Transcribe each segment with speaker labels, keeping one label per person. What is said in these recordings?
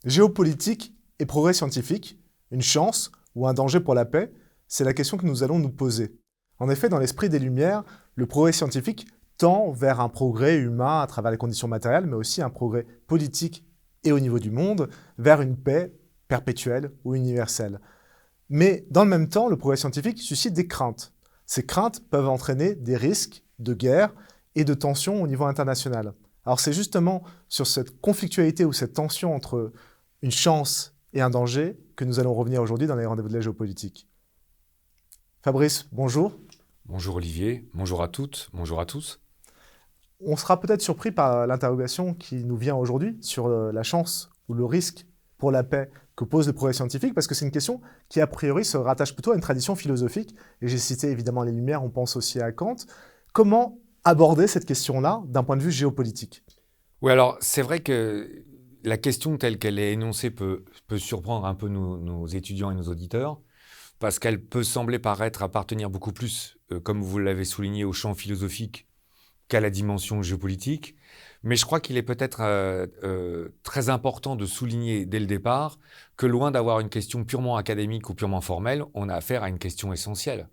Speaker 1: Géopolitique et progrès scientifique, une chance ou un danger pour la paix, c'est la question que nous allons nous poser. En effet, dans l'esprit des Lumières, le progrès scientifique tend vers un progrès humain à travers les conditions matérielles, mais aussi un progrès politique et au niveau du monde, vers une paix perpétuelle ou universelle. Mais dans le même temps, le progrès scientifique suscite des craintes. Ces craintes peuvent entraîner des risques de guerre et de tensions au niveau international. Alors c'est justement sur cette conflictualité ou cette tension entre une chance et un danger que nous allons revenir aujourd'hui dans les rendez-vous de la géopolitique. Fabrice, bonjour.
Speaker 2: Bonjour Olivier, bonjour à toutes, bonjour à tous.
Speaker 1: On sera peut-être surpris par l'interrogation qui nous vient aujourd'hui sur la chance ou le risque pour la paix que pose le progrès scientifique, parce que c'est une question qui a priori se rattache plutôt à une tradition philosophique. Et j'ai cité évidemment les Lumières, on pense aussi à Kant. Comment aborder cette question-là d'un point de vue géopolitique?
Speaker 2: Oui, alors c'est vrai que la question telle qu'elle est énoncée peut surprendre un peu nos étudiants et nos auditeurs, parce qu'elle peut sembler paraître appartenir beaucoup plus, comme vous l'avez souligné, au champ philosophique qu'à la dimension géopolitique. Mais je crois qu'il est peut-être très important de souligner dès le départ que loin d'avoir une question purement académique ou purement formelle, on a affaire à une question essentielle,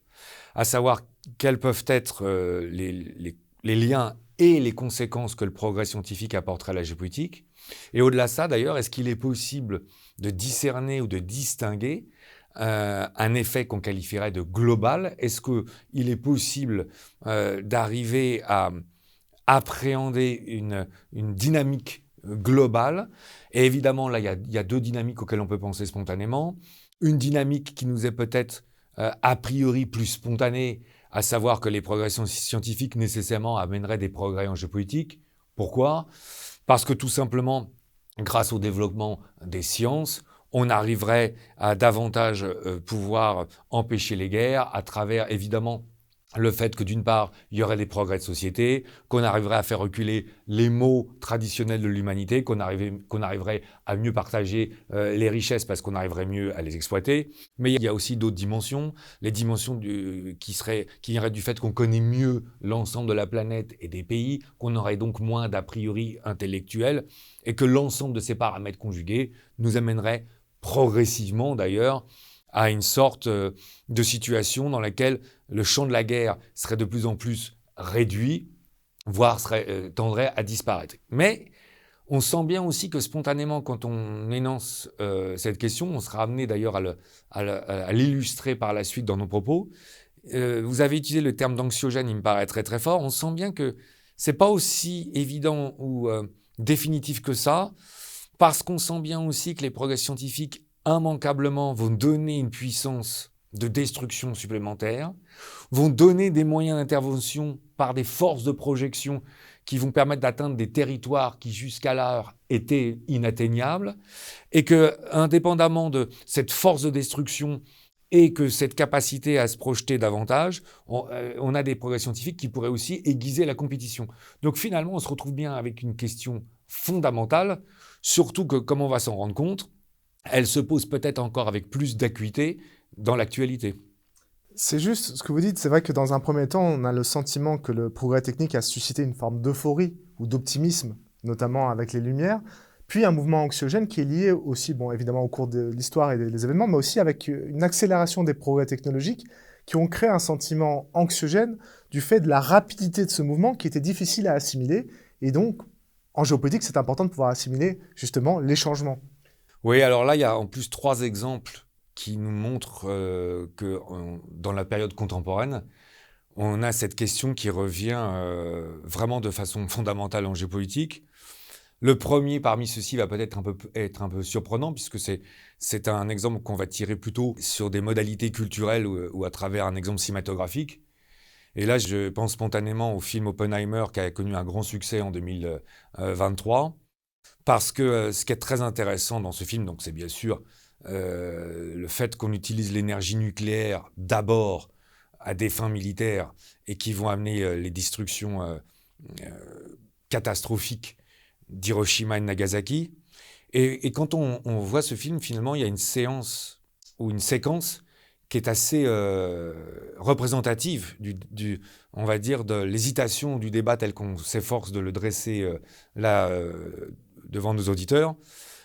Speaker 2: à savoir quels peuvent être les liens et les conséquences que le progrès scientifique apporterait à la géopolitique. Et au-delà de ça, d'ailleurs, est-ce qu'il est possible de discerner ou de distinguer un effet qu'on qualifierait de global? Est-ce qu'il est possible d'arriver à appréhender une dynamique globale? Et évidemment, là, il y a deux dynamiques auxquelles on peut penser spontanément. Une dynamique qui nous est peut-être a priori plus spontanée, à savoir que les progrès scientifiques nécessairement amèneraient des progrès en géopolitique. Pourquoi? Parce que tout simplement, grâce au développement des sciences, on arriverait à davantage pouvoir empêcher les guerres à travers, évidemment, le fait que d'une part, il y aurait des progrès de société, qu'on arriverait à faire reculer les maux traditionnels de l'humanité, qu'on arriverait à mieux partager les richesses parce qu'on arriverait mieux à les exploiter. Mais il y a aussi d'autres dimensions, les dimensions qui iraient du fait qu'on connaît mieux l'ensemble de la planète et des pays, qu'on aurait donc moins d'a priori intellectuels, et que l'ensemble de ces paramètres conjugués nous amènerait progressivement d'ailleurs à une sorte de situation dans laquelle le champ de la guerre serait de plus en plus réduit, voire tendrait à disparaître. Mais on sent bien aussi que spontanément, quand on énonce cette question, on sera amené d'ailleurs à l'illustrer par la suite dans nos propos. Vous avez utilisé le terme d'anxiogène, il me paraît très très fort. On sent bien que c'est pas aussi évident ou définitif que ça, parce qu'on sent bien aussi que les progrès scientifiques immanquablement vont donner une puissance de destruction supplémentaire, vont donner des moyens d'intervention par des forces de projection qui vont permettre d'atteindre des territoires qui jusqu'alors étaient inatteignables, et que, indépendamment de cette force de destruction et que cette capacité à se projeter davantage, on a des progrès scientifiques qui pourraient aussi aiguiser la compétition. Donc finalement, on se retrouve bien avec une question fondamentale, surtout que, comme on va s'en rendre compte, elle se pose peut-être encore avec plus d'acuité dans l'actualité.
Speaker 1: C'est juste ce que vous dites, c'est vrai que dans un premier temps, on a le sentiment que le progrès technique a suscité une forme d'euphorie ou d'optimisme, notamment avec les Lumières, puis un mouvement anxiogène qui est lié aussi, bon, évidemment, au cours de l'histoire et des événements, mais aussi avec une accélération des progrès technologiques qui ont créé un sentiment anxiogène du fait de la rapidité de ce mouvement qui était difficile à assimiler. Et donc, en géopolitique, c'est important de pouvoir assimiler justement les changements.
Speaker 2: Oui, alors là, il y a en plus 3 exemples qui nous montrent que dans la période contemporaine, on a cette question qui revient vraiment de façon fondamentale en géopolitique. Le premier parmi ceux-ci va peut-être être un peu surprenant, puisque c'est un exemple qu'on va tirer plutôt sur des modalités culturelles ou à travers un exemple cinématographique. Et là, je pense spontanément au film Oppenheimer qui a connu un grand succès en 2023. Parce que ce qui est très intéressant dans ce film, donc c'est bien sûr le fait qu'on utilise l'énergie nucléaire d'abord à des fins militaires et qui vont amener les destructions catastrophiques d'Hiroshima et de Nagasaki. Et quand on voit ce film, finalement, il y a une séance ou une séquence qui est assez représentative on va dire, de l'hésitation du débat tel qu'on s'efforce de le dresser là devant nos auditeurs.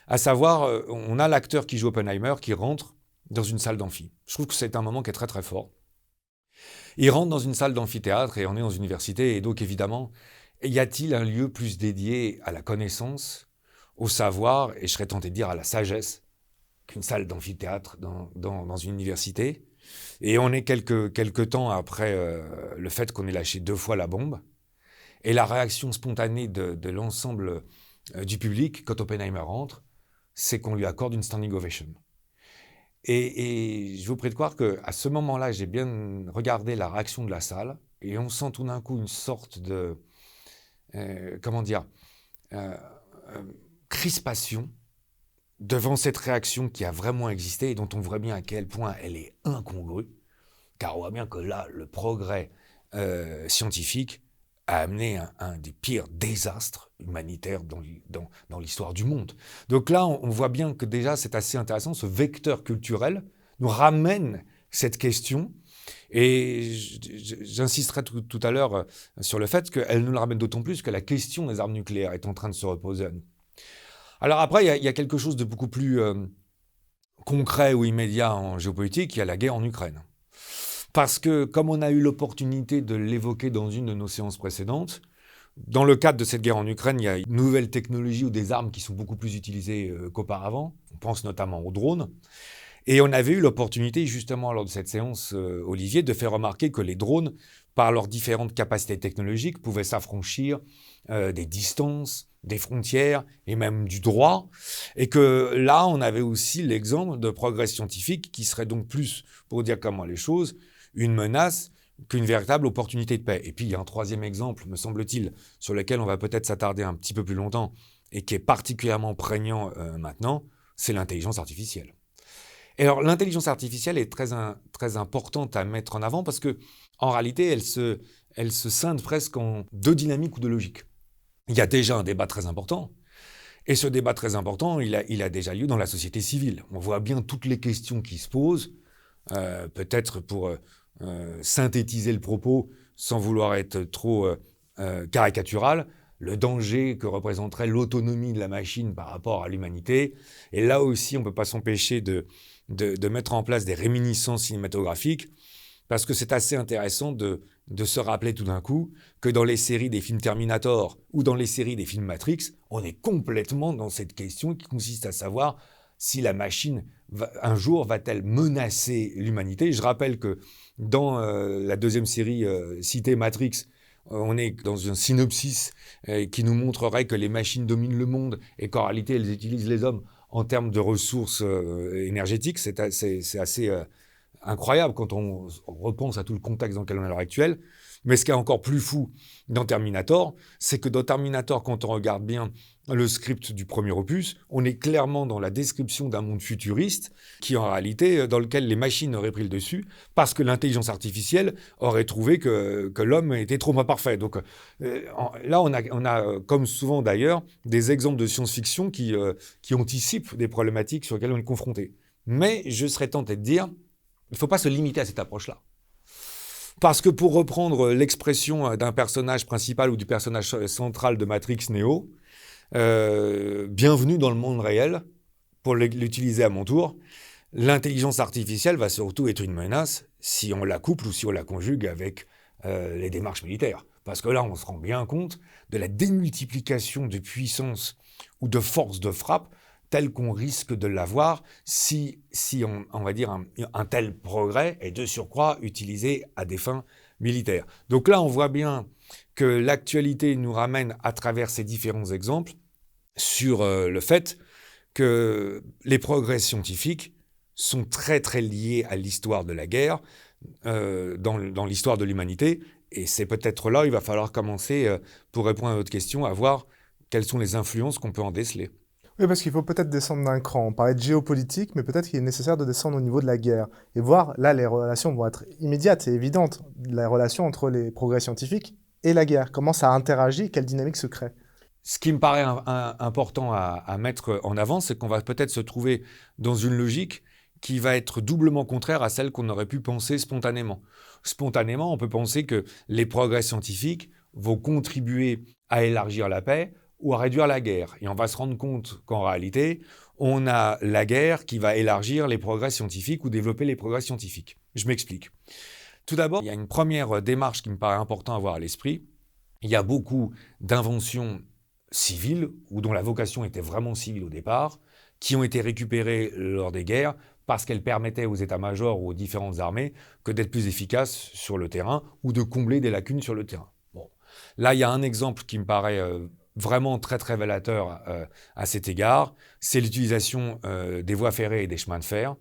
Speaker 2: À savoir, on a l'acteur qui joue Oppenheimer qui rentre dans une salle d'amphi. Je trouve que c'est un moment qui est très très fort. Il rentre dans une salle d'amphithéâtre et on est dans une université. Et donc évidemment, y a-t-il un lieu plus dédié à la connaissance, au savoir, et je serais tenté de dire à la sagesse, qu'une salle d'amphithéâtre dans une université? Et on est quelques temps après le fait qu'on ait lâché 2 fois la bombe. Et la réaction spontanée de l'ensemble du public, quand Oppenheimer rentre, c'est qu'on lui accorde une standing ovation. Et je vous prie de croire qu'à ce moment-là, j'ai bien regardé la réaction de la salle, et on sent tout d'un coup une sorte de, crispation devant cette réaction qui a vraiment existé et dont on voit bien à quel point elle est incongrue, car on voit bien que là, le progrès scientifique a amené un des pires désastres humanitaires dans l'histoire du monde. Donc là, on voit bien que déjà, c'est assez intéressant, ce vecteur culturel nous ramène cette question, et j'insisterai tout à l'heure sur le fait qu'elle nous la ramène d'autant plus que la question des armes nucléaires est en train de se reposer à nous. Alors après, il y a quelque chose de beaucoup plus concret ou immédiat en géopolitique, il y a la guerre en Ukraine. Parce que, comme on a eu l'opportunité de l'évoquer dans une de nos séances précédentes, dans le cadre de cette guerre en Ukraine, il y a une nouvelle technologie ou des armes qui sont beaucoup plus utilisées qu'auparavant. On pense notamment aux drones. Et on avait eu l'opportunité, justement, lors de cette séance, Olivier, de faire remarquer que les drones, par leurs différentes capacités technologiques, pouvaient s'affranchir des distances, des frontières et même du droit. Et que là, on avait aussi l'exemple de progrès scientifique qui serait donc plus, pour dire comment les choses, une menace qu'une véritable opportunité de paix. Et puis, il y a un troisième exemple, me semble-t-il, sur lequel on va peut-être s'attarder un petit peu plus longtemps et qui est particulièrement prégnant maintenant, c'est l'intelligence artificielle. Et alors, l'intelligence artificielle est très importante à mettre en avant parce que, en réalité, elle se scinde presque en 2 dynamiques ou 2 logiques. Il y a déjà un débat très important. Et ce débat très important, il a déjà lieu dans la société civile. On voit bien toutes les questions qui se posent, peut-être pour synthétiser le propos sans vouloir être trop caricatural, le danger que représenterait l'autonomie de la machine par rapport à l'humanité. Et là aussi, on ne peut pas s'empêcher de mettre en place des réminiscences cinématographiques, parce que c'est assez intéressant de se rappeler tout d'un coup que dans les séries des films Terminator ou dans les séries des films Matrix, on est complètement dans cette question qui consiste à savoir si la machine, un jour, va-t-elle menacer l'humanité. Je rappelle que dans la 2e série citée Matrix, on est dans un synopsis qui nous montrerait que les machines dominent le monde et qu'en réalité, elles utilisent les hommes en termes de ressources énergétiques. C'est assez incroyable quand on repense à tout le contexte dans lequel on est à l'heure actuelle. Mais ce qui est encore plus fou dans Terminator, c'est que dans Terminator, quand on regarde bien le script du premier opus, on est clairement dans la description d'un monde futuriste qui, en réalité, dans lequel les machines auraient pris le dessus parce que l'intelligence artificielle aurait trouvé que l'homme était trop imparfait. Donc là, on a, comme souvent d'ailleurs, des exemples de science-fiction qui anticipent des problématiques sur lesquelles on est confronté. Mais je serais tenté de dire, il ne faut pas se limiter à cette approche-là. Parce que pour reprendre l'expression d'un personnage principal ou du personnage central de Matrix Neo, bienvenue dans le monde réel, pour l'utiliser à mon tour, l'intelligence artificielle va surtout être une menace si on la couple ou si on la conjugue avec les démarches militaires. Parce que là, on se rend bien compte de la démultiplication de puissance ou de force de frappe telle qu'on risque de l'avoir si on va dire, un tel progrès est de surcroît utilisé à des fins militaires. Donc là, on voit bien que l'actualité nous ramène à travers ces différents exemples sur le fait que les progrès scientifiques sont très très liés à l'histoire de la guerre, dans l'histoire de l'humanité. Et c'est peut-être là où il va falloir commencer, pour répondre à votre question, à voir quelles sont les influences qu'on peut en déceler.
Speaker 1: Oui, parce qu'il faut peut-être descendre d'un cran. On parlait de géopolitique, mais peut-être qu'il est nécessaire de descendre au niveau de la guerre. Et voir, là, les relations vont être immédiates et évidentes. La relation entre les progrès scientifiques et la guerre. Comment ça interagit, quelle dynamique se crée.
Speaker 2: Ce qui me paraît important à mettre en avant, c'est qu'on va peut-être se trouver dans une logique qui va être doublement contraire à celle qu'on aurait pu penser spontanément. Spontanément, on peut penser que les progrès scientifiques vont contribuer à élargir la paix ou à réduire la guerre. Et on va se rendre compte qu'en réalité, on a la guerre qui va élargir les progrès scientifiques ou développer les progrès scientifiques. Je m'explique. Tout d'abord, il y a une première démarche qui me paraît importante à avoir à l'esprit. Il y a beaucoup d'inventions civiles, ou dont la vocation était vraiment civile au départ, qui ont été récupérées lors des guerres parce qu'elles permettaient aux états-majors ou aux différentes armées que d'être plus efficaces sur le terrain ou de combler des lacunes sur le terrain. Bon. Là, il y a un exemple qui me paraît vraiment très très révélateur à cet égard, c'est l'utilisation des voies ferrées et des chemins de fer.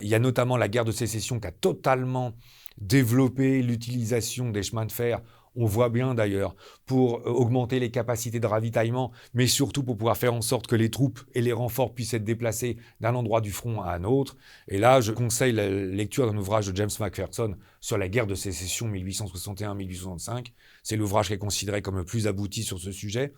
Speaker 2: Il y a notamment la guerre de sécession qui a totalement développé l'utilisation des chemins de fer. On voit bien d'ailleurs, pour augmenter les capacités de ravitaillement, mais surtout pour pouvoir faire en sorte que les troupes et les renforts puissent être déplacés d'un endroit du front à un autre. Et là, je conseille la lecture d'un ouvrage de James McPherson sur la guerre de sécession 1861-1865. C'est l'ouvrage qui est considéré comme le plus abouti sur ce sujet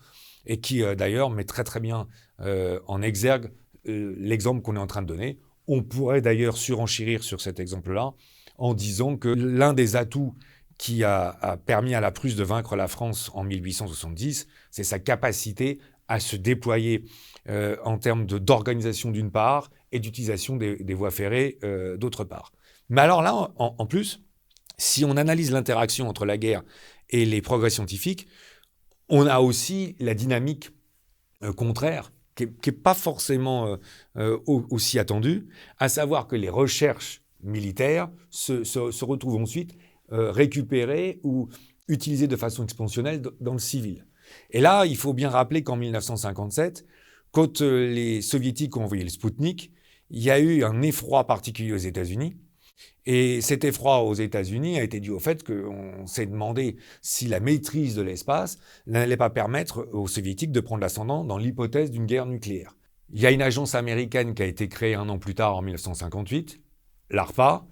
Speaker 2: et qui d'ailleurs met très très bien en exergue l'exemple qu'on est en train de donner. On pourrait d'ailleurs surenchérir sur cet exemple-là en disant que l'un des atouts qui a permis à la Prusse de vaincre la France en 1870, c'est sa capacité à se déployer en termes d'organisation d'une part et d'utilisation des voies ferrées d'autre part. Mais alors là, en plus, si on analyse l'interaction entre la guerre et les progrès scientifiques, on a aussi la dynamique contraire, qui n'est pas forcément aussi attendue, à savoir que les recherches militaires se retrouvent ensuite récupérées ou utilisées de façon expansionnelle dans le civil. Et là, il faut bien rappeler qu'en 1957, quand les Soviétiques ont envoyé le Spoutnik, il y a eu un effroi particulier aux États-Unis. Et cet effroi aux États-Unis a été dû au fait qu'on s'est demandé si la maîtrise de l'espace n'allait pas permettre aux Soviétiques de prendre l'ascendant dans l'hypothèse d'une guerre nucléaire. Il y a une agence américaine qui a été créée un an plus tard, en 1958, l'ARPA,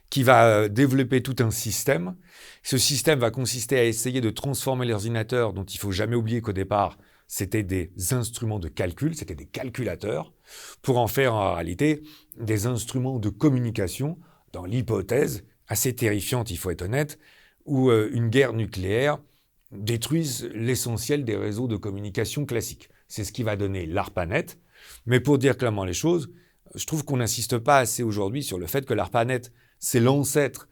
Speaker 2: qui va développer tout un système. Ce système va consister à essayer de transformer les ordinateurs, dont il ne faut jamais oublier qu'au départ, c'était des instruments de calcul, c'était des calculateurs, pour en faire en réalité des instruments de communication dans l'hypothèse, assez terrifiante, il faut être honnête, où une guerre nucléaire détruise l'essentiel des réseaux de communication classiques. C'est ce qui va donner l'ARPANET. Mais pour dire clairement les choses, je trouve qu'on n'insiste pas assez aujourd'hui sur le fait que l'ARPANET, c'est l'ancêtre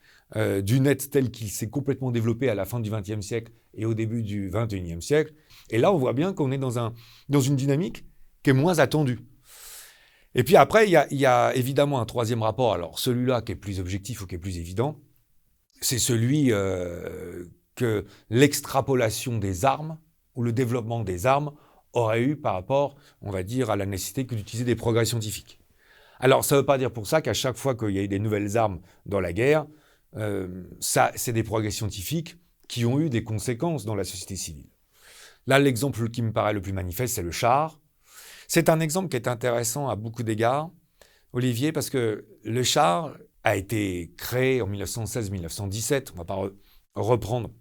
Speaker 2: du net tel qu'il s'est complètement développé à la fin du XXe siècle et au début du XXIe siècle. Et là, on voit bien qu'on est dans une dynamique qui est moins attendue. Et puis après, il y a évidemment un troisième rapport. Alors celui-là qui est plus objectif ou qui est plus évident, c'est celui que l'extrapolation des armes ou le développement des armes aurait eu par rapport, on va dire, à la nécessité que d'utiliser des progrès scientifiques. Alors ça ne veut pas dire pour ça qu'à chaque fois qu'il y a eu des nouvelles armes dans la guerre, c'est des progrès scientifiques qui ont eu des conséquences dans la société civile. Là, l'exemple qui me paraît le plus manifeste, c'est le char. C'est un exemple qui est intéressant à beaucoup d'égards, Olivier, parce que le char a été créé en 1916-1917. On ne va pas reprendre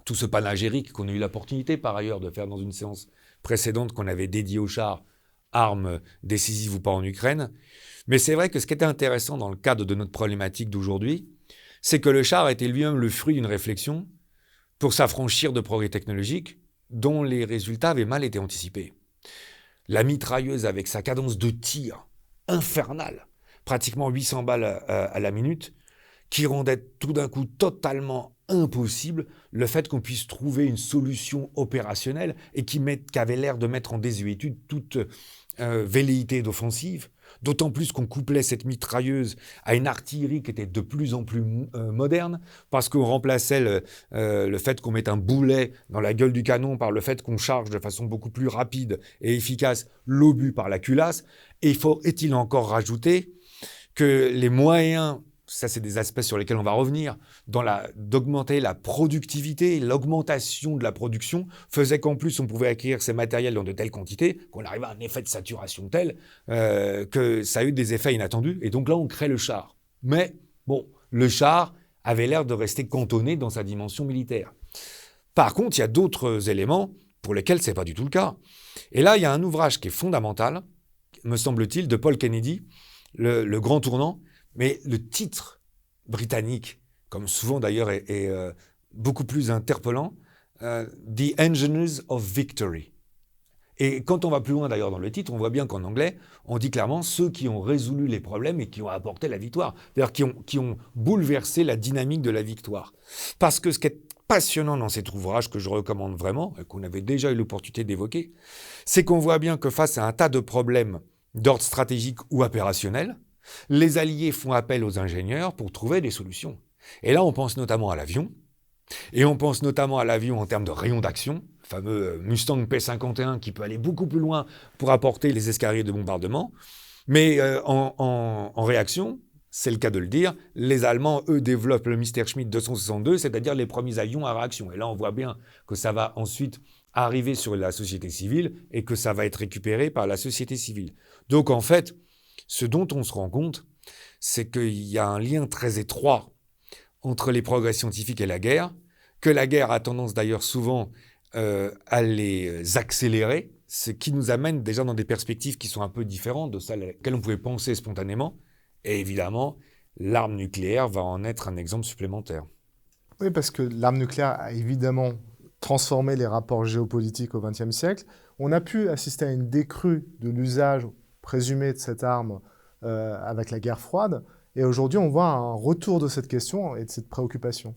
Speaker 2: tout ce panégyrique qu'on a eu l'opportunité par ailleurs de faire dans une séance précédente qu'on avait dédiée au char, armes décisives ou pas en Ukraine. Mais c'est vrai que ce qui était intéressant dans le cadre de notre problématique d'aujourd'hui, c'est que le char était lui-même le fruit d'une réflexion pour s'affranchir de progrès technologiques dont les résultats avaient mal été anticipés. La mitrailleuse avec sa cadence de tir infernale, pratiquement 800 balles à la minute, qui rendait tout d'un coup totalement impossible le fait qu'on puisse trouver une solution opérationnelle et qui avait l'air de mettre en désuétude toute velléité d'offensive. D'autant plus qu'on couplait cette mitrailleuse à une artillerie qui était de plus en plus moderne, parce qu'on remplaçait le fait qu'on mette un boulet dans la gueule du canon par le fait qu'on charge de façon beaucoup plus rapide et efficace l'obus par la culasse. Et est-il encore rajouté que les moyens, ça c'est des aspects sur lesquels on va revenir, d'augmenter la productivité, l'augmentation de la production, faisait qu'en plus on pouvait acquérir ces matériels dans de telles quantités qu'on arrivait à un effet de saturation tel que ça a eu des effets inattendus. Et donc là, on crée le char. Mais bon, le char avait l'air de rester cantonné dans sa dimension militaire. Par contre, il y a d'autres éléments pour lesquels ce n'est pas du tout le cas. Et là, il y a un ouvrage qui est fondamental, me semble-t-il, de Paul Kennedy, le Grand Tournant. Mais le titre britannique, comme souvent d'ailleurs, est beaucoup plus interpellant, The Engineers of Victory. Et quand on va plus loin d'ailleurs dans le titre, on voit bien qu'en anglais, on dit clairement ceux qui ont résolu les problèmes et qui ont apporté la victoire. C'est-à-dire qui ont bouleversé la dynamique de la victoire. Parce que ce qui est passionnant dans cet ouvrage, que je recommande vraiment, et qu'on avait déjà eu l'opportunité d'évoquer, c'est qu'on voit bien que face à un tas de problèmes d'ordre stratégique ou opérationnel, les Alliés font appel aux ingénieurs pour trouver des solutions. Et là, on pense notamment à l'avion, et on pense notamment à l'avion en termes de rayon d'action, le fameux Mustang P-51 qui peut aller beaucoup plus loin pour apporter les escadrilles de bombardement. Mais en réaction, c'est le cas de le dire, les Allemands, eux, développent le Messerschmitt 262, c'est-à-dire les premiers avions à réaction. Et là, on voit bien que ça va ensuite arriver sur la société civile et que ça va être récupéré par la société civile. Donc, en fait, ce dont on se rend compte, c'est qu'il y a un lien très étroit entre les progrès scientifiques et la guerre, que la guerre a tendance d'ailleurs souvent à les accélérer, ce qui nous amène déjà dans des perspectives qui sont un peu différentes de celles auxquelles on pouvait penser spontanément. Et évidemment, l'arme nucléaire va en être un exemple supplémentaire.
Speaker 1: Oui, parce que l'arme nucléaire a évidemment transformé les rapports géopolitiques au XXe siècle. On a pu assister à une décrue de l'usage présumé de cette arme avec la guerre froide. Et aujourd'hui, on voit un retour de cette question et de cette préoccupation.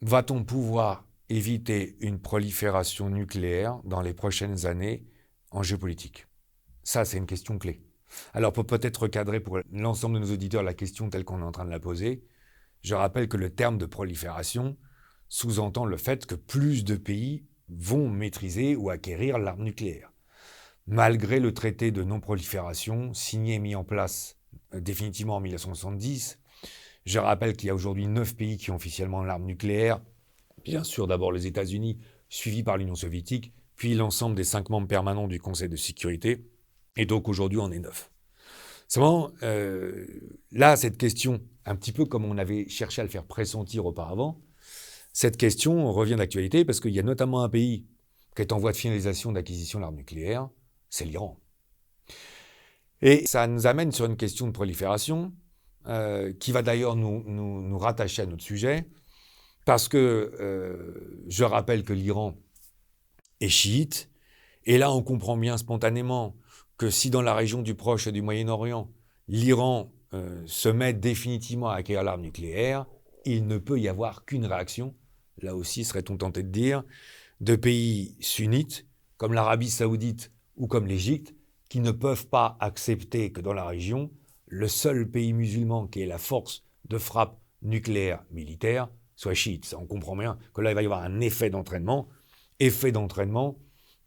Speaker 2: Va-t-on pouvoir éviter une prolifération nucléaire dans les prochaines années en géopolitique? Ça, c'est une question clé. Alors, pour peut-être recadrer pour l'ensemble de nos auditeurs la question telle qu'on est en train de la poser, je rappelle que le terme de prolifération sous-entend le fait que plus de pays vont maîtriser ou acquérir l'arme nucléaire. Malgré le traité de non-prolifération signé et mis en place définitivement en 1970, je rappelle qu'il y a aujourd'hui 9 pays qui ont officiellement l'arme nucléaire. Bien sûr, d'abord les États-Unis, suivis par l'Union soviétique, puis l'ensemble des 5 membres permanents du Conseil de sécurité. Et donc aujourd'hui, on est 9. Seulement, là, cette question, un petit peu comme on avait cherché à le faire pressentir auparavant, cette question revient d'actualité parce qu'il y a notamment un pays qui est en voie de finalisation d'acquisition de l'arme nucléaire, c'est l'Iran. Et ça nous amène sur une question de prolifération qui va d'ailleurs nous rattacher à notre sujet, parce que je rappelle que l'Iran est chiite, et là on comprend bien spontanément que si dans la région du Proche et du Moyen-Orient, l'Iran se met définitivement à acquérir l'arme nucléaire, il ne peut y avoir qu'une réaction, là aussi serait-on tenté de dire, de pays sunnites, comme l'Arabie saoudite ou comme l'Égypte, qui ne peuvent pas accepter que dans la région, le seul pays musulman qui ait la force de frappe nucléaire militaire soit chiite. On comprend bien que là, il va y avoir un effet d'entraînement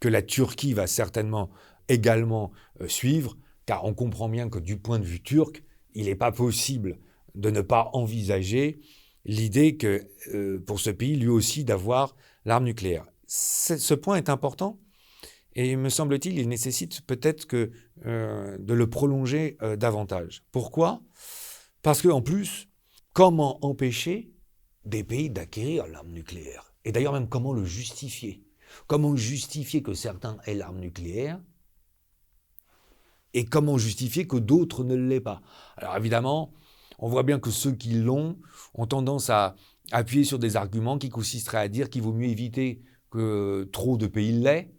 Speaker 2: que la Turquie va certainement également suivre, car on comprend bien que du point de vue turc, il n'est pas possible de ne pas envisager l'idée que pour ce pays, lui aussi, d'avoir l'arme nucléaire. Ce point est important et, me semble-t-il, il nécessite peut-être de le prolonger davantage. Pourquoi ? Parce qu'en plus, comment empêcher des pays d'acquérir l'arme nucléaire ? Et d'ailleurs même, comment le justifier ? Comment justifier que certains aient l'arme nucléaire ? Et comment justifier que d'autres ne l'aient pas ? Alors évidemment, on voit bien que ceux qui l'ont ont tendance à appuyer sur des arguments qui consisteraient à dire qu'il vaut mieux éviter que trop de pays l'aient.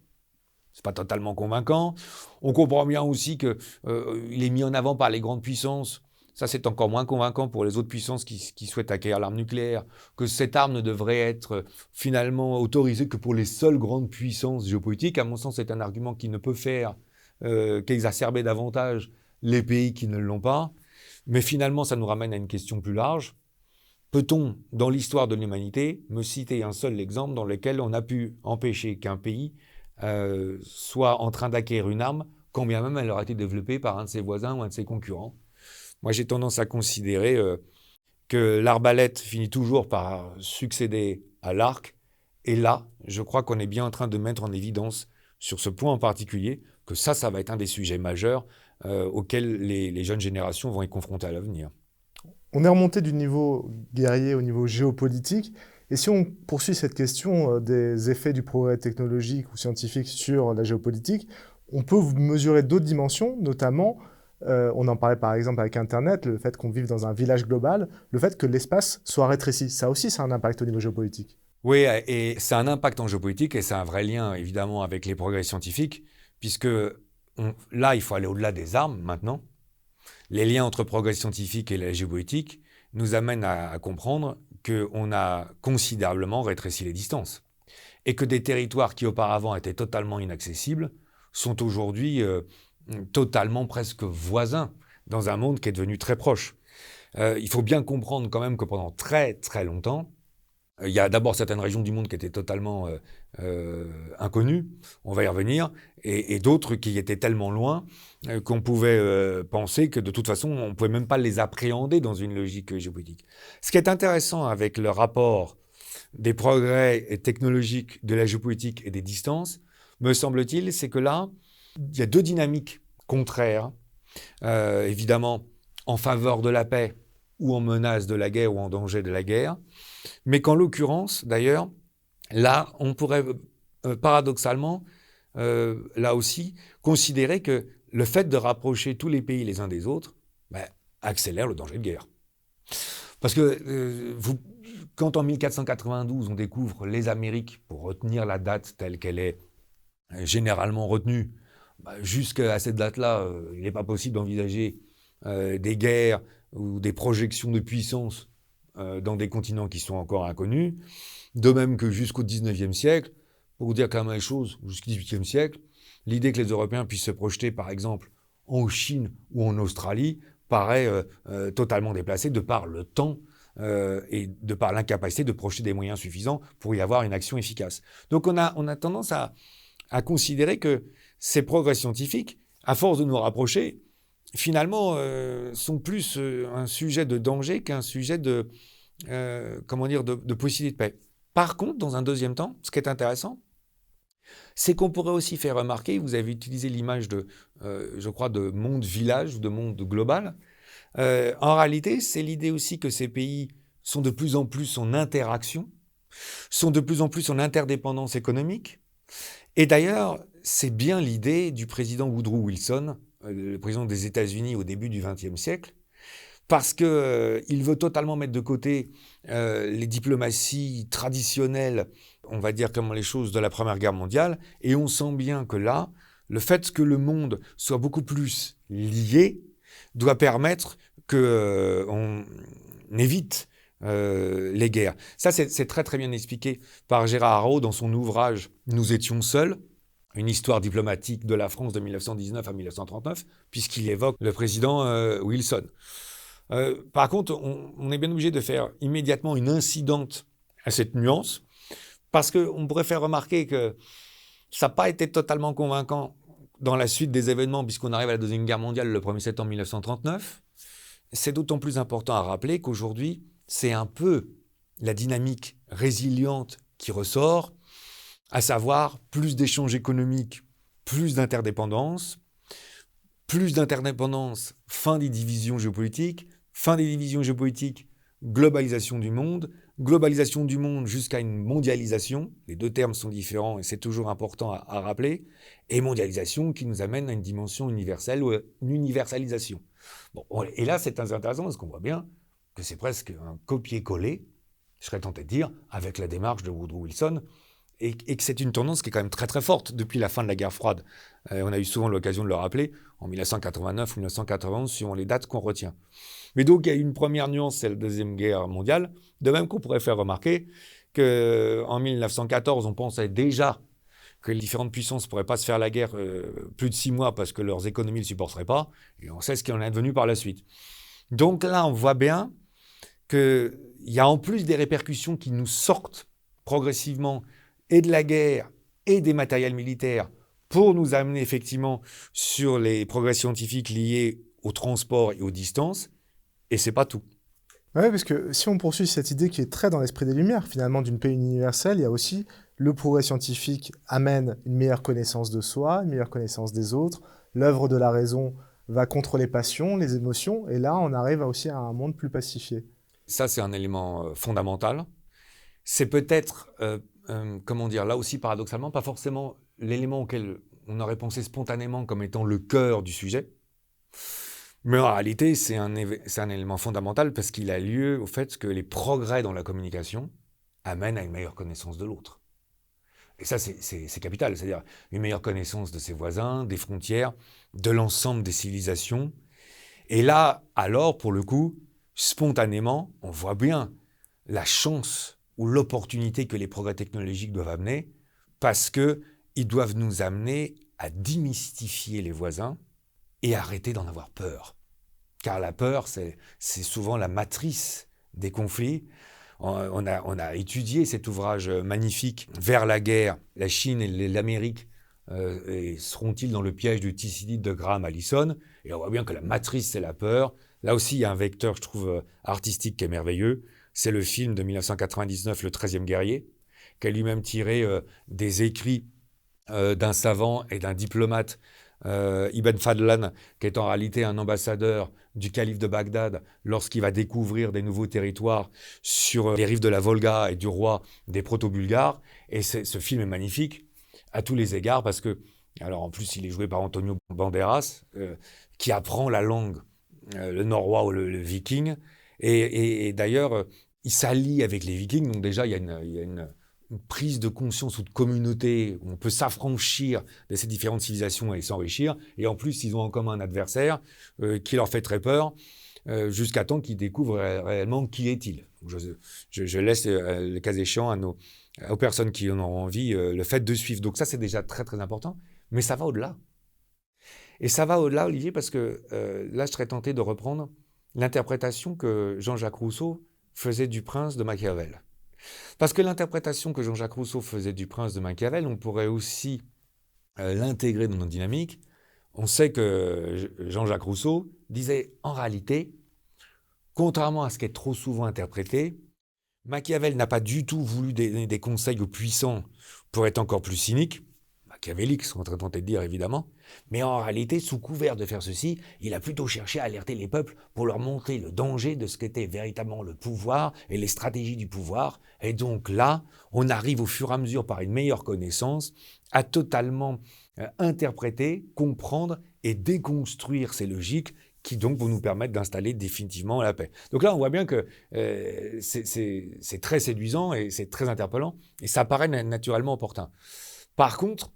Speaker 2: C'est pas totalement convaincant. On comprend bien aussi qu'il est mis en avant par les grandes puissances. Ça, c'est encore moins convaincant pour les autres puissances qui souhaitent acquérir l'arme nucléaire, que cette arme ne devrait être finalement autorisée que pour les seules grandes puissances géopolitiques. À mon sens, c'est un argument qui ne peut faire qu'exacerber davantage les pays qui ne l'ont pas. Mais finalement, ça nous ramène à une question plus large. Peut-on, dans l'histoire de l'humanité, me citer un seul exemple dans lequel on a pu empêcher qu'un pays soit en train d'acquérir une arme, quand bien même elle aurait été développée par un de ses voisins ou un de ses concurrents? Moi, j'ai tendance à considérer que l'arbalète finit toujours par succéder à l'arc. Et là, je crois qu'on est bien en train de mettre en évidence, sur ce point en particulier, que ça va être un des sujets majeurs auxquels les jeunes générations vont être confrontées à l'avenir.
Speaker 1: On est remonté du niveau guerrier au niveau géopolitique. Et si on poursuit cette question des effets du progrès technologique ou scientifique sur la géopolitique, on peut mesurer d'autres dimensions, notamment, on en parlait par exemple avec Internet, le fait qu'on vive dans un village global, le fait que l'espace soit rétréci. Ça aussi, c'est un impact au niveau géopolitique.
Speaker 2: Oui, et c'est un impact en géopolitique et c'est un vrai lien évidemment avec les progrès scientifiques, puisque là, il faut aller au-delà des armes maintenant. Les liens entre progrès scientifique et la géopolitique nous amènent à comprendre qu'on a considérablement rétréci les distances et que des territoires qui auparavant étaient totalement inaccessibles sont aujourd'hui totalement presque voisins dans un monde qui est devenu très proche. Il faut bien comprendre quand même que pendant très très longtemps, il y a d'abord certaines régions du monde qui étaient totalement inconnues, on va y revenir, et d'autres qui étaient tellement loin qu'on pouvait penser que de toute façon, on ne pouvait même pas les appréhender dans une logique géopolitique. Ce qui est intéressant avec le rapport des progrès technologiques, de la géopolitique et des distances, me semble-t-il, c'est que là, il y a deux dynamiques contraires, évidemment en faveur de la paix ou en menace de la guerre ou en danger de la guerre, mais qu'en l'occurrence, d'ailleurs, là, on pourrait paradoxalement, là aussi, considérer que le fait de rapprocher tous les pays les uns des autres accélère le danger de guerre. Parce que quand en 1492, on découvre les Amériques, pour retenir la date telle qu'elle est généralement retenue, jusqu'à cette date-là, il n'est pas possible d'envisager des guerres ou des projections de puissance dans des continents qui sont encore inconnus. De même que jusqu'au 19e siècle, pour vous dire quand même les choses, jusqu'au 18e siècle, l'idée que les Européens puissent se projeter, par exemple, en Chine ou en Australie, paraît totalement déplacée de par le temps et de par l'incapacité de projeter des moyens suffisants pour y avoir une action efficace. Donc on a tendance à considérer que ces progrès scientifiques, à force de nous rapprocher, finalement, sont plus un sujet de danger qu'un sujet de possibilité de paix. Par contre, dans un deuxième temps, ce qui est intéressant, c'est qu'on pourrait aussi faire remarquer, vous avez utilisé l'image je crois, de monde village ou de monde global. En réalité, c'est l'idée aussi que ces pays sont de plus en plus en interaction, sont de plus en plus en interdépendance économique. Et d'ailleurs, c'est bien l'idée du président Woodrow Wilson, le président des États-Unis au début du XXe siècle, parce qu'il veut totalement mettre de côté les diplomaties traditionnelles, on va dire comme les choses de la Première Guerre mondiale, et on sent bien que là, le fait que le monde soit beaucoup plus lié doit permettre qu'on évite les guerres. Ça, c'est très très bien expliqué par Gérard Haro dans son ouvrage « Nous étions seuls », une histoire diplomatique de la France de 1919 à 1939, puisqu'il évoque le président Wilson. Par contre, on est bien obligé de faire immédiatement une incidente à cette nuance, parce qu'on pourrait faire remarquer que ça n'a pas été totalement convaincant dans la suite des événements, puisqu'on arrive à la Deuxième Guerre mondiale le 1er septembre 1939. C'est d'autant plus important à rappeler qu'aujourd'hui, c'est un peu la dynamique résiliente qui ressort, à savoir plus d'échanges économiques, plus d'interdépendance, fin des divisions géopolitiques, globalisation du monde jusqu'à une mondialisation, les deux termes sont différents et c'est toujours important à rappeler, et mondialisation qui nous amène à une dimension universelle ou une universalisation. Bon, et là c'est intéressant parce qu'on voit bien que c'est presque un copier-coller, je serais tenté de dire, avec la démarche de Woodrow Wilson, et que c'est une tendance qui est quand même très très forte depuis la fin de la guerre froide. On a eu souvent l'occasion de le rappeler, en 1989 ou 1991, suivant les dates qu'on retient. Mais donc il y a eu une première nuance, c'est la Deuxième Guerre mondiale, de même qu'on pourrait faire remarquer qu'en 1914, on pensait déjà que les différentes puissances ne pourraient pas se faire la guerre plus de 6 mois parce que leurs économies ne le supporteraient pas, et on sait ce qui en est devenu par la suite. Donc là, on voit bien qu'il y a en plus des répercussions qui nous sortent progressivement et de la guerre et des matériels militaires pour nous amener effectivement sur les progrès scientifiques liés au transport et aux distances, et c'est pas tout.
Speaker 1: Oui, parce que si on poursuit cette idée qui est très dans l'esprit des Lumières, finalement, d'une paix universelle, il y a aussi le progrès scientifique amène une meilleure connaissance de soi, une meilleure connaissance des autres, l'œuvre de la raison va contre les passions, les émotions, et là, on arrive aussi à un monde plus pacifié.
Speaker 2: Ça, c'est un élément fondamental. C'est peut-être, là aussi paradoxalement, pas forcément l'élément auquel on aurait pensé spontanément comme étant le cœur du sujet. Mais en réalité, c'est un élément fondamental parce qu'il a lieu au fait que les progrès dans la communication amène à une meilleure connaissance de l'autre. Et ça, c'est capital, c'est-à-dire une meilleure connaissance de ses voisins, des frontières, de l'ensemble des civilisations. Et là, alors, pour le coup, spontanément, on voit bien la chance ou l'opportunité que les progrès technologiques doivent amener, parce qu'ils doivent nous amener à démystifier les voisins et arrêter d'en avoir peur. Car la peur, c'est souvent la matrice des conflits. On a étudié cet ouvrage magnifique, Vers la guerre, la Chine et l'Amérique seront-ils dans le piège du Thucydide de Graham Allison? Et on voit bien que la matrice, c'est la peur. Là aussi, il y a un vecteur, je trouve, artistique qui est merveilleux. C'est le film de 1999, Le 13e guerrier, qui a lui-même tiré des écrits d'un savant et d'un diplomate, Ibn Fadlan, qui est en réalité un ambassadeur du calife de Bagdad lorsqu'il va découvrir des nouveaux territoires sur les rives de la Volga et du roi des proto-bulgares. Et ce film est magnifique à tous les égards parce que, alors en plus, il est joué par Antonio Banderas, qui apprend la langue, le norrois ou le viking. Et d'ailleurs, il s'allie avec les vikings. Donc déjà, il y a une prise de conscience ou de communauté où on peut s'affranchir de ces différentes civilisations et s'enrichir. Et en plus, ils ont en commun un adversaire qui leur fait très peur jusqu'à temps qu'ils découvrent réellement qui est-il. Je laisse, le cas échéant, aux personnes qui en ont envie, le fait de suivre. Donc ça, c'est déjà très, très important. Mais ça va au-delà. Et ça va au-delà, Olivier, parce que là, je serais tenté de reprendre l'interprétation que Jean-Jacques Rousseau faisait du prince de Machiavel. Parce que l'interprétation que Jean-Jacques Rousseau faisait du prince de Machiavel, on pourrait aussi l'intégrer dans notre dynamique. On sait que Jean-Jacques Rousseau disait, en réalité, contrairement à ce qui est trop souvent interprété, Machiavel n'a pas du tout voulu donner des conseils aux puissants pour être encore plus cynique, machiavélique, ce qu'on serait tenté de dire évidemment, mais en réalité, sous couvert de faire ceci, il a plutôt cherché à alerter les peuples pour leur montrer le danger de ce qu'était véritablement le pouvoir et les stratégies du pouvoir. Et donc là, on arrive au fur et à mesure, par une meilleure connaissance, à totalement interpréter, comprendre et déconstruire ces logiques qui donc vont nous permettre d'installer définitivement la paix. Donc là, on voit bien que c'est très séduisant et c'est très interpellant, et ça paraît naturellement opportun. Par contre,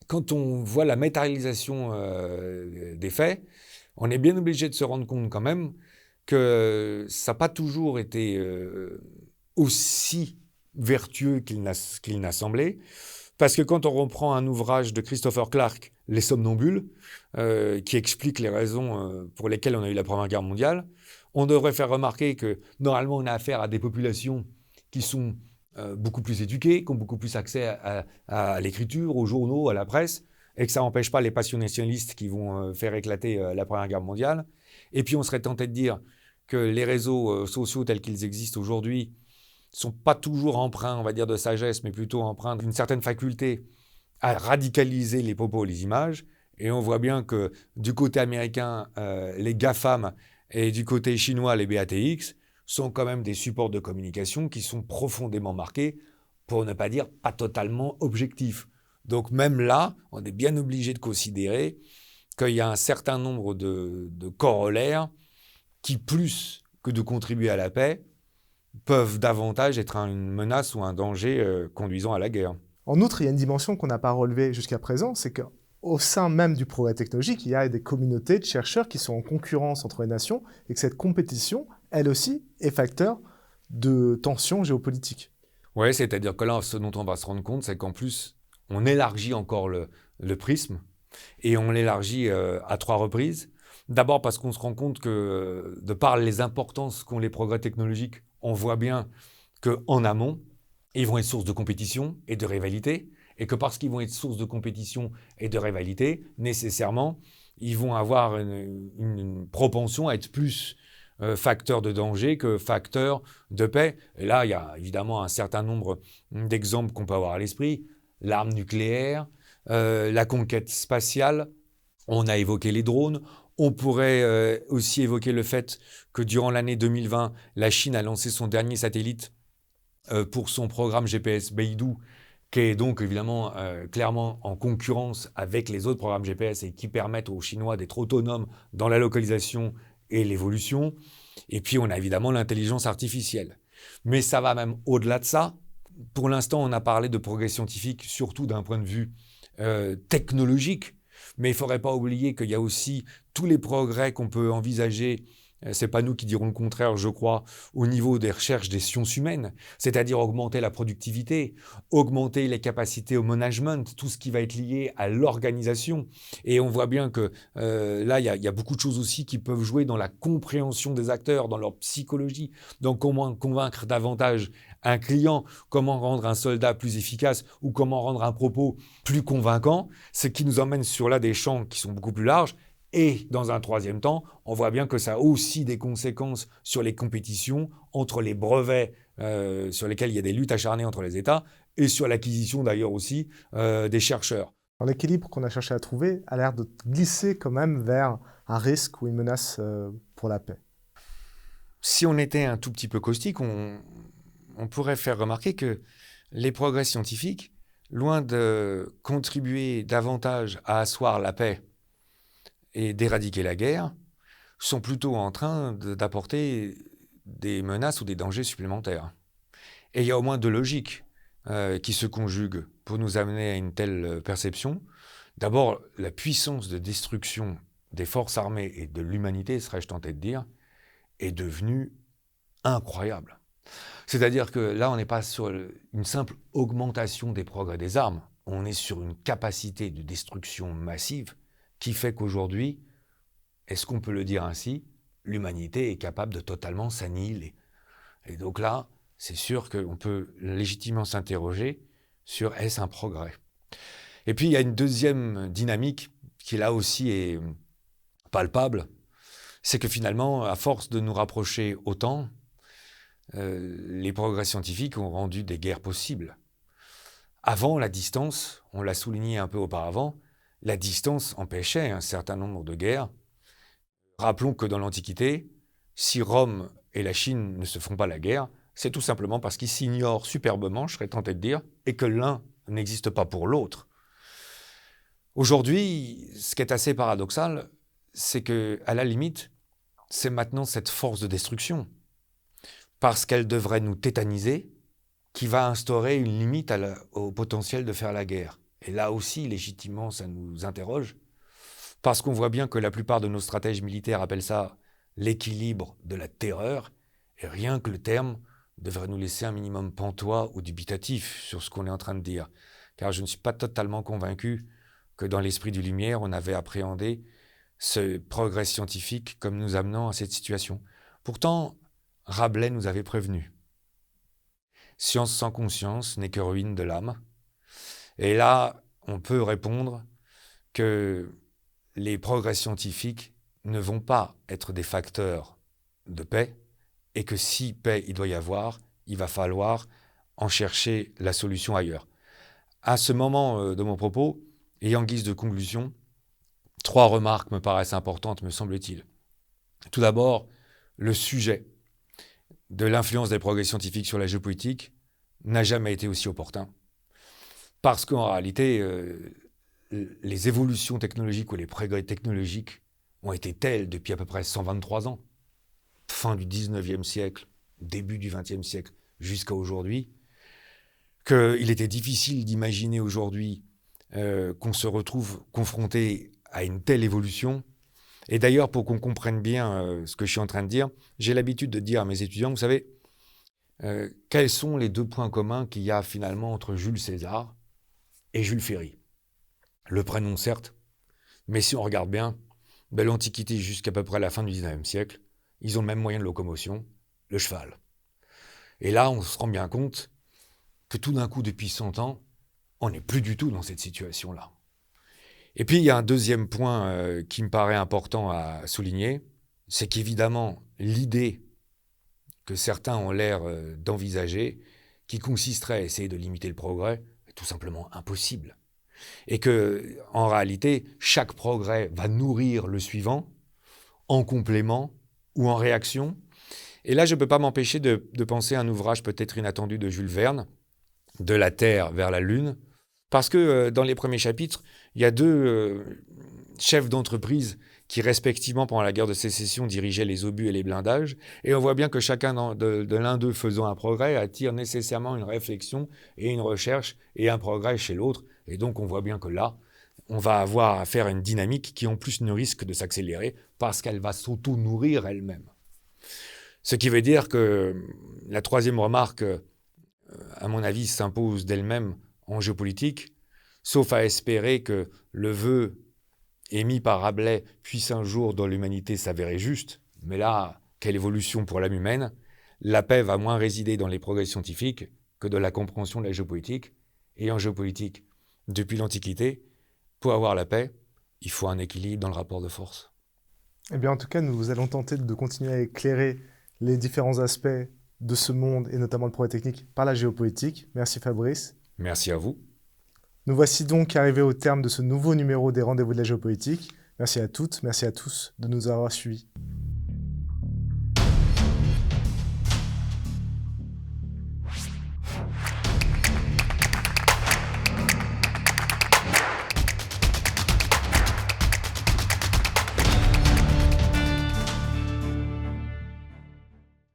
Speaker 2: quand on voit la matérialisation des faits, on est bien obligé de se rendre compte quand même que ça n'a pas toujours été aussi vertueux qu'il n'a semblé. Parce que quand on reprend un ouvrage de Christopher Clark, Les Somnambules, qui explique les raisons pour lesquelles on a eu la Première Guerre mondiale, on devrait faire remarquer que normalement on a affaire à des populations qui sont beaucoup plus éduqués, qui ont beaucoup plus accès à l'écriture, aux journaux, à la presse, et que ça n'empêche pas les passions nationalistes qui vont faire éclater la Première Guerre mondiale. Et puis on serait tenté de dire que les réseaux sociaux tels qu'ils existent aujourd'hui ne sont pas toujours empreints, on va dire, de sagesse, mais plutôt empreints d'une certaine faculté à radicaliser les propos et les images. Et on voit bien que du côté américain, les GAFAM, et du côté chinois, les BATX, sont quand même des supports de communication qui sont profondément marqués, pour ne pas dire pas totalement objectifs. Donc même là, on est bien obligé de considérer qu'il y a un certain nombre de corollaires qui, plus que de contribuer à la paix, peuvent davantage être une menace ou un danger conduisant à la guerre.
Speaker 1: En outre, il y a une dimension qu'on n'a pas relevée jusqu'à présent, c'est qu'au sein même du progrès technologique, il y a des communautés de chercheurs qui sont en concurrence entre les nations, et que cette compétition, elle aussi, est facteur de tensions géopolitiques.
Speaker 2: Oui, c'est-à-dire que là, ce dont on va se rendre compte, c'est qu'en plus, on élargit encore le prisme, et on l'élargit à 3 reprises. D'abord parce qu'on se rend compte que, de par les importances qu'ont les progrès technologiques, on voit bien qu'en amont, ils vont être source de compétition et de rivalité, et que parce qu'ils vont être source de compétition et de rivalité, nécessairement, ils vont avoir une propension à être plus facteur de danger que facteur de paix. Et là, il y a évidemment un certain nombre d'exemples qu'on peut avoir à l'esprit. L'arme nucléaire, la conquête spatiale, on a évoqué les drones. On pourrait aussi évoquer le fait que durant l'année 2020, la Chine a lancé son dernier satellite pour son programme GPS Beidou, qui est donc évidemment clairement en concurrence avec les autres programmes GPS et qui permettent aux Chinois d'être autonomes dans la localisation et l'évolution. Et puis on a évidemment l'intelligence artificielle. Mais ça va même au-delà de ça. Pour l'instant, on a parlé de progrès scientifique, surtout d'un point de vue technologique. Mais il ne faudrait pas oublier qu'il y a aussi tous les progrès qu'on peut envisager. Ce n'est pas nous qui dirons le contraire, je crois, au niveau des recherches des sciences humaines, c'est-à-dire augmenter la productivité, augmenter les capacités au management, tout ce qui va être lié à l'organisation. Et on voit bien que là, il y a beaucoup de choses aussi qui peuvent jouer dans la compréhension des acteurs, dans leur psychologie, dans comment convaincre davantage un client, comment rendre un soldat plus efficace ou comment rendre un propos plus convaincant, ce qui nous emmène sur là des champs qui sont beaucoup plus larges. Et dans un troisième temps, on voit bien que ça a aussi des conséquences sur les compétitions entre les brevets sur lesquels il y a des luttes acharnées entre les États et sur l'acquisition d'ailleurs aussi des chercheurs.
Speaker 1: L'équilibre qu'on a cherché à trouver a l'air de glisser quand même vers un risque ou une menace pour la paix.
Speaker 2: Si on était un tout petit peu caustique, on pourrait faire remarquer que les progrès scientifiques, loin de contribuer davantage à asseoir la paix et d'éradiquer la guerre, sont plutôt en train d'apporter des menaces ou des dangers supplémentaires. Et il y a au moins deux logiques qui se conjuguent pour nous amener à une telle perception. D'abord, la puissance de destruction des forces armées et de l'humanité, serais-je tenté de dire, est devenue incroyable. C'est-à-dire que là, on n'est pas sur une simple augmentation des progrès des armes, on est sur une capacité de destruction massive qui fait qu'aujourd'hui, est-ce qu'on peut le dire ainsi, l'humanité est capable de totalement s'annihiler. Et donc là, c'est sûr qu'on peut légitimement s'interroger sur est-ce un progrès. Et puis il y a une deuxième dynamique qui là aussi est palpable, c'est que finalement, à force de nous rapprocher autant, les progrès scientifiques ont rendu des guerres possibles. Avant, la distance, on l'a souligné un peu auparavant, la distance empêchait un certain nombre de guerres. Rappelons que dans l'Antiquité, si Rome et la Chine ne se font pas la guerre, c'est tout simplement parce qu'ils s'ignorent superbement, je serais tenté de dire, et que l'un n'existe pas pour l'autre. Aujourd'hui, ce qui est assez paradoxal, c'est qu'à la limite, c'est maintenant cette force de destruction, parce qu'elle devrait nous tétaniser, qui va instaurer une limite au potentiel de faire la guerre. Et là aussi, légitimement, ça nous interroge, parce qu'on voit bien que la plupart de nos stratèges militaires appellent ça l'équilibre de la terreur, et rien que le terme devrait nous laisser un minimum pantois ou dubitatif sur ce qu'on est en train de dire. Car je ne suis pas totalement convaincu que dans l'esprit du Lumière, on avait appréhendé ce progrès scientifique comme nous amenant à cette situation. Pourtant, Rabelais nous avait prévenu. Science sans conscience n'est que ruine de l'âme. Et là, on peut répondre que les progrès scientifiques ne vont pas être des facteurs de paix et que si paix il doit y avoir, il va falloir en chercher la solution ailleurs. À ce moment de mon propos, et en guise de conclusion, 3 remarques me paraissent importantes, me semble-t-il. Tout d'abord, le sujet de l'influence des progrès scientifiques sur la géopolitique n'a jamais été aussi opportun. Parce qu'en réalité, les évolutions technologiques ou les progrès technologiques ont été tels depuis à peu près 123 ans, fin du 19e siècle, début du 20e siècle, jusqu'à aujourd'hui, qu'il était difficile d'imaginer aujourd'hui qu'on se retrouve confronté à une telle évolution. Et d'ailleurs, pour qu'on comprenne bien ce que je suis en train de dire, j'ai l'habitude de dire à mes étudiants, vous savez, quels sont les 2 points communs qu'il y a finalement entre Jules César et Jules Ferry? Le prénom, certes, mais si on regarde bien, de l'Antiquité jusqu'à peu près la fin du 19e siècle, ils ont le même moyen de locomotion, le cheval. Et là, on se rend bien compte que tout d'un coup, depuis 100 ans, on n'est plus du tout dans cette situation-là. Et puis, il y a un deuxième point qui me paraît important à souligner, c'est qu'évidemment, l'idée que certains ont l'air d'envisager, qui consisterait à essayer de limiter le progrès, est tout simplement impossible. Et que, en réalité, chaque progrès va nourrir le suivant, en complément ou en réaction. Et là, je ne peux pas m'empêcher de penser à un ouvrage peut-être inattendu de Jules Verne, De la Terre vers la Lune, parce que dans les premiers chapitres, il y a 2 chefs d'entreprise qui respectivement pendant la guerre de sécession dirigeaient les obus et les blindages, et on voit bien que chacun de l'un d'eux faisant un progrès attire nécessairement une réflexion et une recherche et un progrès chez l'autre, et donc on voit bien que là, on va avoir à faire une dynamique qui en plus ne risque de s'accélérer parce qu'elle va s'auto-nourrir elle-même. Ce qui veut dire que la troisième remarque, à mon avis, s'impose d'elle-même en géopolitique, sauf à espérer que le vœu émis par Rabelais puisse un jour dans l'humanité s'avérer juste, mais là, quelle évolution pour l'âme humaine, la paix va moins résider dans les progrès scientifiques que dans la compréhension de la géopolitique. Et en géopolitique, depuis l'Antiquité, pour avoir la paix, il faut un équilibre dans le rapport de force.
Speaker 1: Eh bien, en tout cas, nous allons tenter de continuer à éclairer les différents aspects de ce monde, et notamment le progrès technique, par la géopolitique. Merci Fabrice.
Speaker 2: Merci à vous.
Speaker 1: Nous voici donc arrivés au terme de ce nouveau numéro des Rendez-vous de la géopolitique. Merci à toutes, merci à tous de nous avoir suivis.